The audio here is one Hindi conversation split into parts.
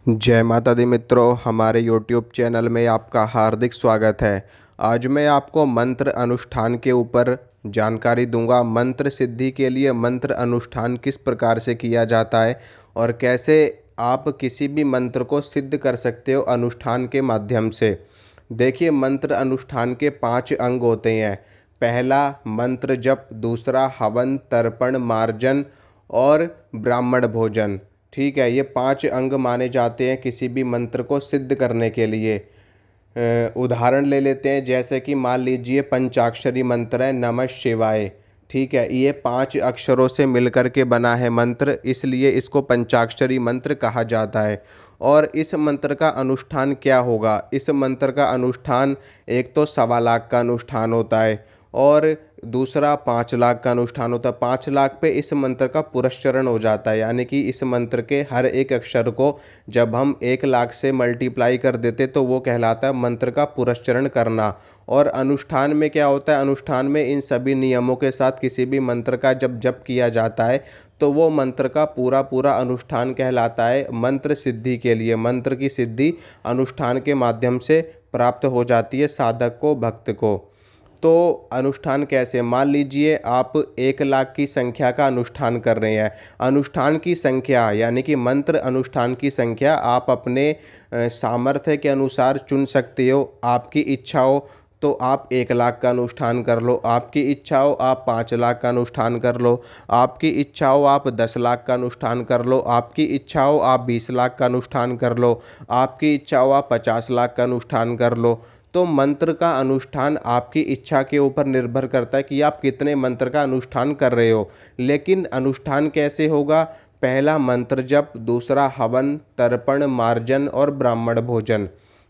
जय माता दी मित्रों, हमारे YouTube चैनल में आपका हार्दिक स्वागत है। आज मैं आपको मंत्र अनुष्ठान के ऊपर जानकारी दूंगा। मंत्र सिद्धि के लिए मंत्र अनुष्ठान किस प्रकार से किया जाता है और कैसे आप किसी भी मंत्र को सिद्ध कर सकते हो अनुष्ठान के माध्यम से। देखिए, मंत्र अनुष्ठान के 5 अंग होते हैं। पहला मंत्र जप, दूसरा हवन, तर्पण, मार्जन और ब्राह्मण भोजन। ठीक है, ये 5 अंग माने जाते हैं किसी भी मंत्र को सिद्ध करने के लिए। उदाहरण ले लेते हैं, जैसे कि मान लीजिए पंचाक्षरी मंत्र है नमः शिवाय। ठीक है, ये 5 अक्षरों से मिलकर के बना है मंत्र, इसलिए इसको पंचाक्षरी मंत्र कहा जाता है। और इस मंत्र का अनुष्ठान क्या होगा? इस मंत्र का अनुष्ठान एक तो 1.25 लाख का अनुष्ठान होता है और दूसरा 5 लाख का अनुष्ठान होता है। 5 लाख पे इस मंत्र का पुरस्चरण हो जाता है, यानी कि इस मंत्र के हर एक अक्षर को जब हम 1 लाख से मल्टीप्लाई कर देते तो वो कहलाता है मंत्र का पुरस्चरण करना। और अनुष्ठान में क्या होता है? अनुष्ठान में इन सभी नियमों के साथ किसी भी मंत्र का जब जप किया जाता है तो वो मंत्र का पूरा पूरा अनुष्ठान कहलाता है मंत्र सिद्धि के लिए। मंत्र की सिद्धि अनुष्ठान के माध्यम से प्राप्त हो जाती है साधक को, भक्त को। तो अनुष्ठान कैसे? मान लीजिए आप 1 लाख की संख्या का अनुष्ठान कर रहे हैं। अनुष्ठान की संख्या यानी कि मंत्र अनुष्ठान की संख्या आप अपने सामर्थ्य के अनुसार चुन सकते हो। आपकी इच्छा हो तो आप 1 लाख का अनुष्ठान कर लो, आपकी इच्छा हो आप 5 लाख का अनुष्ठान कर लो, आपकी इच्छा हो आप 10 लाख का अनुष्ठान कर लो, आपकी इच्छा हो आप 20 लाख का अनुष्ठान कर लो, आपकी इच्छा हो आप 50 लाख का अनुष्ठान कर लो। तो मंत्र का अनुष्ठान आपकी इच्छा के ऊपर निर्भर करता है कि आप कितने मंत्र का अनुष्ठान कर रहे हो। लेकिन अनुष्ठान कैसे होगा? पहला मंत्र जप, दूसरा हवन, तर्पण, मार्जन और ब्राह्मण भोजन।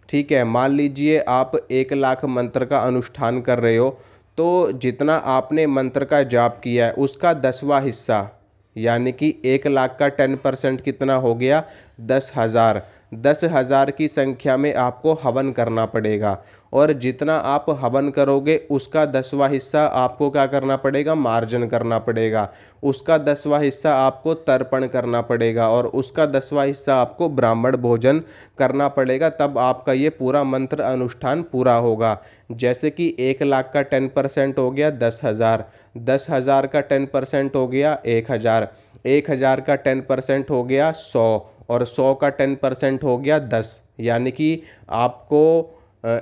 ठीक है, मान लीजिए आप 1 लाख मंत्र का अनुष्ठान कर रहे हो तो जितना आपने मंत्र का जाप किया है उसका 10वां हिस्सा यानी कि 1 लाख का 10% कितना हो गया? 10,000। 10,000 की संख्या में आपको हवन करना पड़ेगा और जितना आप हवन करोगे उसका 10वां हिस्सा आपको क्या करना पड़ेगा? मार्जन करना पड़ेगा। उसका 10वां हिस्सा आपको तर्पण करना पड़ेगा और उसका 10वां हिस्सा आपको ब्राह्मण भोजन करना पड़ेगा। तब आपका ये पूरा मंत्र अनुष्ठान पूरा होगा। जैसे कि 1 लाख का 10% हो गया 10,000, 10,000 का 10% हो गया 1,000, 1,000 का 10% हो गया 100 और 100 का 10% हो गया 10। यानी कि आपको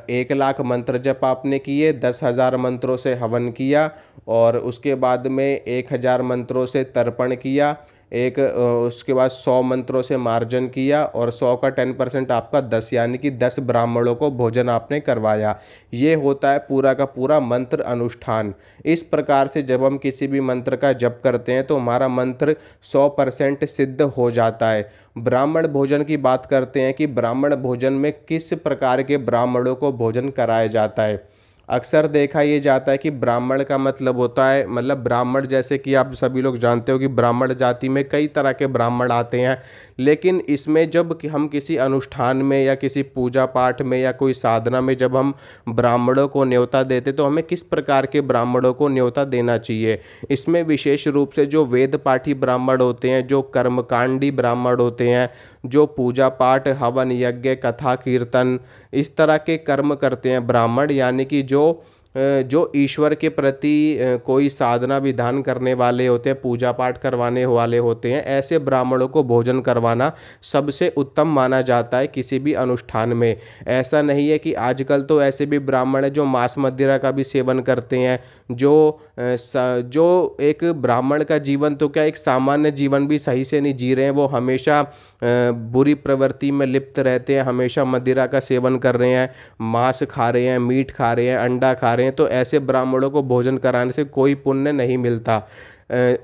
1 लाख मंत्र जप आपने किए, 10,000 मंत्रों से हवन किया और उसके बाद में 1,000 मंत्रों से तर्पण किया, उसके बाद 100 मंत्रों से मार्जन किया और 100 का 10% आपका 10 यानी कि 10 ब्राह्मणों को भोजन आपने करवाया। ये होता है पूरा का पूरा मंत्र अनुष्ठान। इस प्रकार से जब हम किसी भी मंत्र का जप करते हैं तो हमारा मंत्र 100% सिद्ध हो जाता है। ब्राह्मण भोजन की बात करते हैं कि ब्राह्मण भोजन में किस प्रकार के ब्राह्मणों को भोजन कराया जाता है। अक्सर देखा ये जाता है कि ब्राह्मण का मतलब होता है, मतलब ब्राह्मण जैसे कि आप सभी लोग जानते हो कि ब्राह्मण जाति में कई तरह के ब्राह्मण आते हैं। लेकिन इसमें जब कि हम किसी अनुष्ठान में या किसी पूजा पाठ में या कोई साधना में जब हम ब्राह्मणों को न्योता देते तो हमें किस प्रकार के ब्राह्मणों को न्योता देना चाहिए? इसमें विशेष रूप से जो वेद पाठी ब्राह्मण होते हैं, जो कर्मकांडी ब्राह्मण होते हैं, जो पूजा पाठ, हवन, यज्ञ, कथा, कीर्तन इस तरह के कर्म करते हैं ब्राह्मण, यानी कि जो ईश्वर के प्रति कोई साधना विधान करने वाले होते हैं, पूजा पाठ करवाने वाले होते हैं, ऐसे ब्राह्मणों को भोजन करवाना सबसे उत्तम माना जाता है किसी भी अनुष्ठान में। ऐसा नहीं है कि आजकल तो ऐसे भी ब्राह्मण हैं जो मांस मदिरा का भी सेवन करते हैं। जो एक ब्राह्मण का जीवन तो क्या, एक सामान्य जीवन भी सही से नहीं जी रहे हैं। वो हमेशा बुरी प्रवृत्ति में लिप्त रहते हैं, हमेशा मदिरा का सेवन कर रहे हैं, मांस खा रहे हैं, मीट खा रहे हैं, अंडा खा रहे हैं। तो ऐसे ब्राह्मणों को भोजन कराने से कोई पुण्य नहीं मिलता।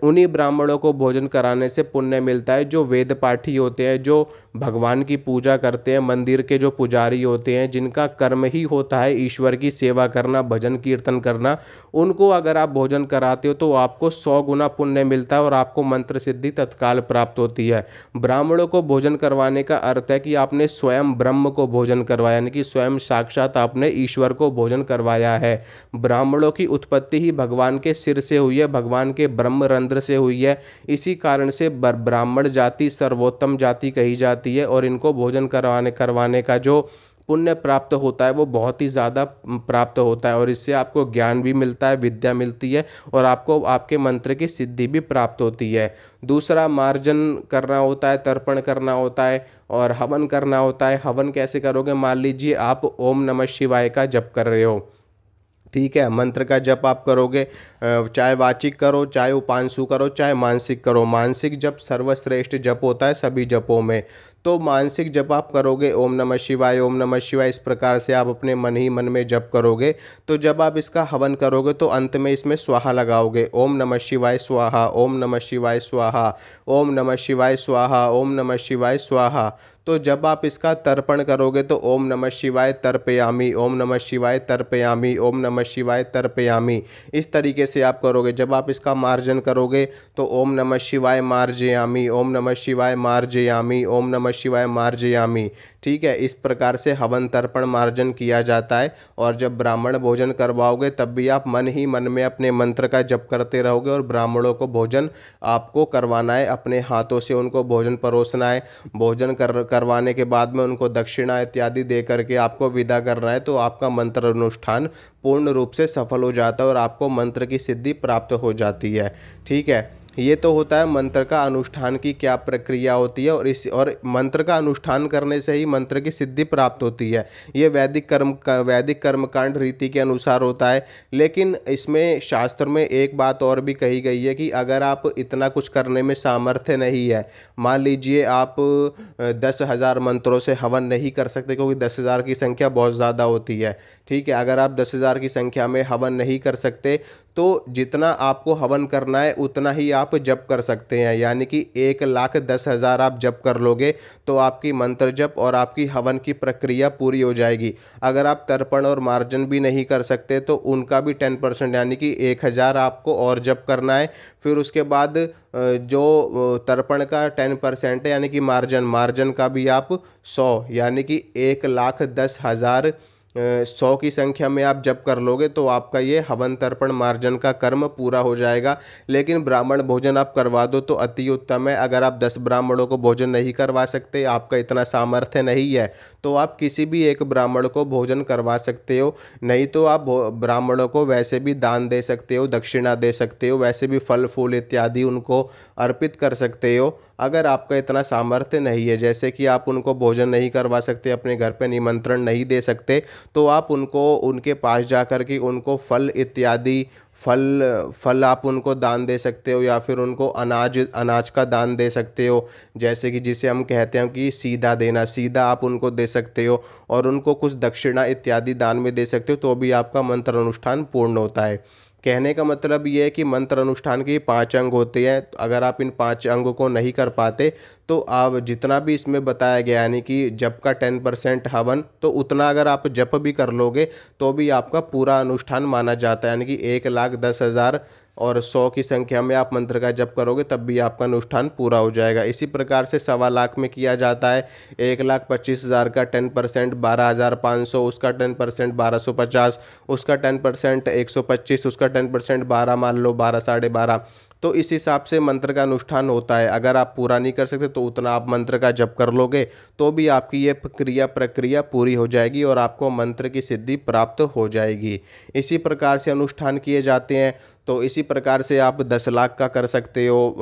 उन्हीं ब्राह्मणों को भोजन कराने से पुण्य मिलता है जो वेद पाठी होते हैं, जो भगवान की पूजा करते हैं, मंदिर के जो पुजारी होते हैं, जिनका कर्म ही होता है ईश्वर की सेवा करना, भजन कीर्तन करना। उनको अगर आप भोजन कराते हो तो आपको 100 गुना पुण्य मिलता है और आपको मंत्र सिद्धि तत्काल प्राप्त होती है। ब्राह्मणों को भोजन करवाने का अर्थ है कि आपने स्वयं ब्रह्म को भोजन करवाया, यानी कि स्वयं साक्षात आपने ईश्वर को भोजन करवाया है। ब्राह्मणों की उत्पत्ति ही भगवान के सिर से हुई है, भगवान के ब्रह्म ब्रह्मरंध्र से हुई है। इसी कारण से ब्राह्मण जाति सर्वोत्तम जाति कही जाती है और इनको भोजन करवाने का जो पुण्य प्राप्त होता है वो बहुत ही ज़्यादा प्राप्त होता है और इससे आपको ज्ञान भी मिलता है, विद्या मिलती है और आपको आपके मंत्र की सिद्धि भी प्राप्त होती है। दूसरा, मार्जन करना होता है, तर्पण करना होता है और हवन करना होता है। हवन कैसे करोगे? मान लीजिए आप ओम नमः शिवाय का जप कर रहे हो, ठीक है, मंत्र का जप आप करोगे, चाहे वाचिक करो, चाहे उपांशु करो, चाहे मानसिक करो। मानसिक जप सर्वश्रेष्ठ जप होता है सभी जपों में। तो मानसिक जप आप करोगे ओम नमः शिवाय, ओम नमः शिवाय, इस प्रकार से आप अपने मन ही मन में जप करोगे। तो जब आप इसका हवन करोगे तो अंत में इसमें स्वाहा लगाओगे, ओम नमः शिवाय स्वाहा, ओम नमः शिवाय स्वाहा, ओम नमः शिवाय स्वाहा, ओम नमः शिवाय स्वाहा। तो जब आप इसका तर्पण करोगे तो ओम नमः शिवाय तर्पयामि, ओम नमः शिवाय तर्पयामि, ओम नमः शिवाय तर्पयामि, इस तरीके से आप करोगे। जब आप इसका मार्जन करोगे तो ओम नमः शिवाय मार्जयामि, ओम नमः शिवाय मार्जयामि, ओम नमः शिवाय मार्जयामि, ठीक है। इस प्रकार से हवन तर्पण मार्जन किया जाता है। और जब ब्राह्मण भोजन करवाओगे तब भी आप मन ही मन में अपने मंत्र का जप करते रहोगे और ब्राह्मणों को भोजन आपको करवाना है, अपने हाथों से उनको भोजन परोसना है। भोजन करवाने के बाद में उनको दक्षिणा इत्यादि दे करके आपको विदा करना है। तो आपका मंत्र अनुष्ठान पूर्ण रूप से सफल हो जाता है और आपको मंत्र की सिद्धि प्राप्त हो जाती है, ठीक है। ये तो होता है मंत्र का अनुष्ठान की क्या प्रक्रिया होती है और मंत्र का अनुष्ठान करने से ही मंत्र की सिद्धि प्राप्त होती है। ये वैदिक कर्मकांड रीति के अनुसार होता है। लेकिन इसमें शास्त्र में एक बात और भी कही गई है कि अगर आप इतना कुछ करने में सामर्थ्य नहीं है, मान लीजिए आप 10,000 मंत्रों से हवन नहीं कर सकते क्योंकि 10,000 की संख्या बहुत ज़्यादा होती है, ठीक है। अगर आप 10,000 की संख्या में हवन नहीं कर सकते तो जितना आपको हवन करना है उतना ही आप जप कर सकते हैं, यानी कि 1,10,000 आप जप कर लोगे तो आपकी मंत्र जप और आपकी हवन की प्रक्रिया पूरी हो जाएगी। अगर आप तर्पण और मार्जन भी नहीं कर सकते तो उनका भी 10% यानी कि 1,000 आपको और जप करना है। फिर उसके बाद जो तर्पण का 10% है यानी कि मार्जन का भी आप 100 यानी कि 1,10,000 100 की संख्या में आप जप कर लोगे तो आपका ये हवन तर्पण मार्जन का कर्म पूरा हो जाएगा। लेकिन ब्राह्मण भोजन आप करवा दो तो अति उत्तम है। अगर आप 10 ब्राह्मणों को भोजन नहीं करवा सकते, आपका इतना सामर्थ्य नहीं है, तो आप किसी भी एक ब्राह्मण को भोजन करवा सकते हो। नहीं तो आप ब्राह्मणों को वैसे भी दान दे सकते हो, दक्षिणा दे सकते हो, वैसे भी फल फूल इत्यादि उनको अर्पित कर सकते हो। अगर आपका इतना सामर्थ्य नहीं है, जैसे कि आप उनको भोजन नहीं करवा सकते, अपने घर पे निमंत्रण नहीं दे सकते, तो आप उनको उनके पास जा कर के उनको फल इत्यादि फल आप उनको दान दे सकते हो या फिर उनको अनाज का दान दे सकते हो। जैसे कि जिसे हम कहते हैं कि सीधा देना, सीधा आप उनको दे सकते हो और उनको कुछ दक्षिणा इत्यादि दान में दे सकते हो, तो भी आपका मंत्र अनुष्ठान पूर्ण होता है। कहने का मतलब ये है कि मंत्र अनुष्ठान के 5 अंग होते हैं। तो अगर आप इन 5 अंगों को नहीं कर पाते तो आप जितना भी इसमें बताया गया यानी कि जप का 10% हवन, तो उतना अगर आप जप भी कर लोगे तो भी आपका पूरा अनुष्ठान माना जाता है। यानी कि 1,10,000 और 100 की संख्या में आप मंत्र का जप करोगे तब भी आपका अनुष्ठान पूरा हो जाएगा। इसी प्रकार से 1,25,000 में किया जाता है। 1,25,000 का 10% 12,500, उसका 10% 1,250, उसका 10% 125, उसका 10% 12, मान लो 12 साढ़े 12। तो इस हिसाब से मंत्र का अनुष्ठान होता है। अगर आप पूरा नहीं कर सकते तो उतना आप मंत्र का जप कर लोगे तो भी आपकी ये प्रक्रिया पूरी हो जाएगी और आपको मंत्र की सिद्धि प्राप्त हो जाएगी। इसी प्रकार से अनुष्ठान किए जाते हैं। तो इसी प्रकार से आप 10 लाख का कर सकते हो,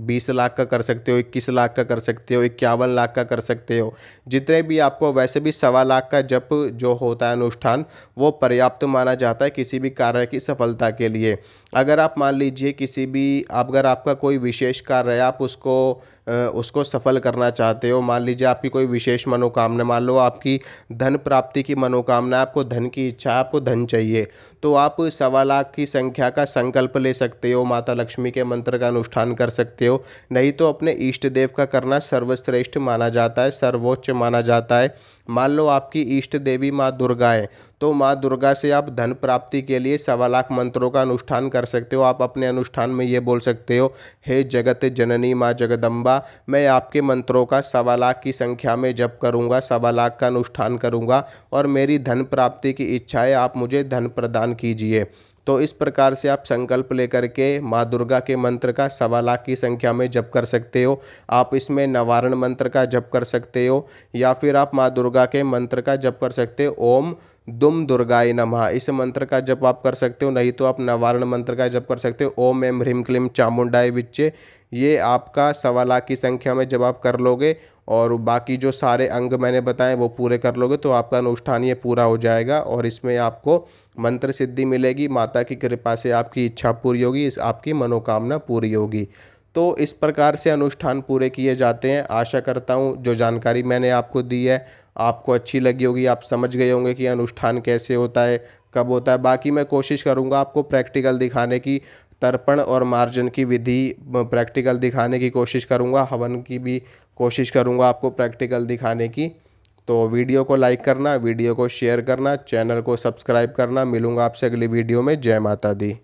20 लाख का कर सकते हो, 21 लाख का कर सकते हो, 51 लाख का कर सकते हो। जितने भी आपको, वैसे भी 1,25,000 का जप जो होता है अनुष्ठान वो पर्याप्त माना जाता है किसी भी कार्य की सफलता के लिए। अगर आप मान लीजिए अगर आपका कोई विशेष कार्य है, आप उसको सफल करना चाहते हो, मान लीजिए आपकी कोई विशेष मनोकामना, मान लो आपकी धन प्राप्ति की मनोकामना है, आपको धन की इच्छा है, आपको धन चाहिए, तो आप 1,25,000 की संख्या का संकल्प ले सकते हो, माता लक्ष्मी के मंत्र का अनुष्ठान कर सकते हो। नहीं तो अपने इष्ट देव का करना सर्वश्रेष्ठ माना जाता है, सर्वोच्च माना जाता है। मान लो आपकी इष्ट देवी माँ दुर्गा है, तो माँ दुर्गा से आप धन प्राप्ति के लिए 1,25,000 मंत्रों का अनुष्ठान कर सकते हो। आप अपने अनुष्ठान में ये बोल सकते हो, हे जगत जननी माँ जगदम्बा, मैं आपके मंत्रों का 1,25,000 की संख्या में जप करूँगा, 1,25,000 का अनुष्ठान करूँगा और मेरी धन प्राप्ति की इच्छा है, आप मुझे धन प्रदान कीजिए। तो इस प्रकार से आप संकल्प लेकर के माँ दुर्गा के मंत्र का 1.25 लाख की संख्या में जप कर सकते हो। आप इसमें नवारण मंत्र का जप कर सकते हो या फिर आप माँ दुर्गा के मंत्र का जप कर सकते हो, ओम दुम दुर्गाय नमः, इस मंत्र का जप आप कर सकते हो। नहीं तो आप नवारण मंत्र का जप कर सकते हो, ओम एम ह्रीम क्लीम चामुंडाय विच्चे। ये आपका 1.25 लाख की संख्या में जब आप कर लोगे और बाकी जो सारे अंग मैंने बताए वो पूरे कर लोगे तो आपका अनुष्ठान ये पूरा हो जाएगा और इसमें आपको मंत्र सिद्धि मिलेगी। माता की कृपा से आपकी इच्छा पूरी होगी, इस आपकी मनोकामना पूरी होगी। तो इस प्रकार से अनुष्ठान पूरे किए जाते हैं। आशा करता हूँ जो जानकारी मैंने आपको दी है आपको अच्छी लगी होगी, आप समझ गए होंगे कि अनुष्ठान कैसे होता है, कब होता है। बाकी मैं कोशिश करूँगा आपको प्रैक्टिकल दिखाने की, तर्पण और मार्जन की विधि प्रैक्टिकल दिखाने की कोशिश करूँगा, हवन की भी कोशिश करूँगा आपको प्रैक्टिकल दिखाने की। तो वीडियो को लाइक करना, वीडियो को शेयर करना, चैनल को सब्सक्राइब करना। मिलूँगा आपसे अगली वीडियो में। जय माता दी।